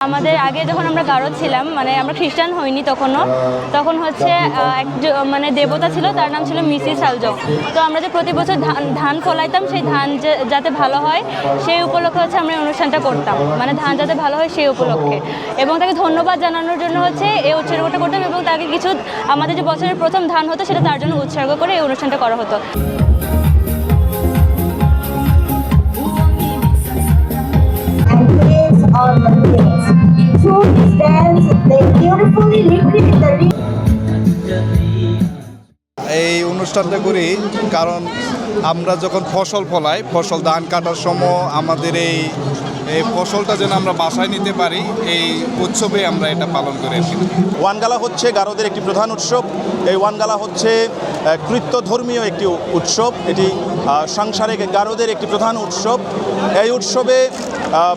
আমাদের আগে যখন আমরা গারো ছিলাম, মানে আমরা খ্রিস্টান হইনি তখন হচ্ছে মানে দেবতা ছিল, তার নাম ছিল মিসি সালজং। তো আমরা যে প্রতি বছর ধান ফলাইতাম, সেই ধান যাতে ভালো হয় সেই উপলক্ষে হচ্ছে আমরা এই অনুষ্ঠানটা করতাম, মানে ধান যাতে ভালো হয় সেই উপলক্ষে। এবং তাকে ধন্যবাদ জানানোর জন্য হচ্ছে এই উৎসর্গটা করতাম, এবং তাকে কিছু আমাদের যে বছরের প্রথম ধান হতো সেটা তার জন্য উৎসর্গ করে এই অনুষ্ঠানটা করা হতো। On the things. Through this dance, they beautifully recreate the এই অনুষ্ঠানটা করি কারণ আমরা যখন ফসল ফলাই, ফসল ধান কাটার সময় আমাদের এই ফসলটা যেন আমরা বাসায় নিতে পারি, এই উৎসবে আমরা এটা পালন করি। ওয়ানগালা হচ্ছে গারোদের একটি প্রধান উৎসব। এই ওয়ানগালা হচ্ছে কৃত্য ধর্মীয় একটি উৎসব। এটি সাংসারিক গারোদের একটি প্রধান উৎসব। এই উৎসবে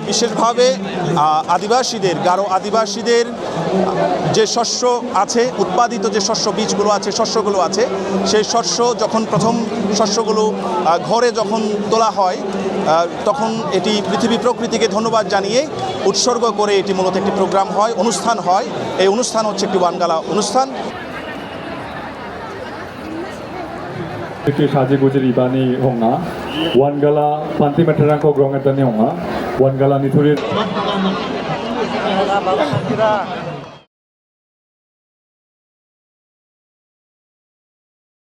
বিশেষভাবে আদিবাসীদের, গারো আদিবাসীদের যে শস্য আছে, উৎপাদিত যে শস্য বীজগুলো আছে, শস্যগুলো আছে, সেই শস্য যখন প্রথম শস্যগুলো ঘরে যখন তোলা হয়, তখন এটি পৃথিবী প্রকৃতিকে ধন্যবাদ জানিয়ে উৎসর্গ করে এটি মূলত একটি প্রোগ্রাম হয়, অনুষ্ঠান হয়। এই অনুষ্ঠান হচ্ছে একটি ওয়ানগালা অনুষ্ঠান। 이렇게 가지고질 이반이 홍아 원갈라 판티메트랑코 그롱했더니 홍아 원갈라 니토리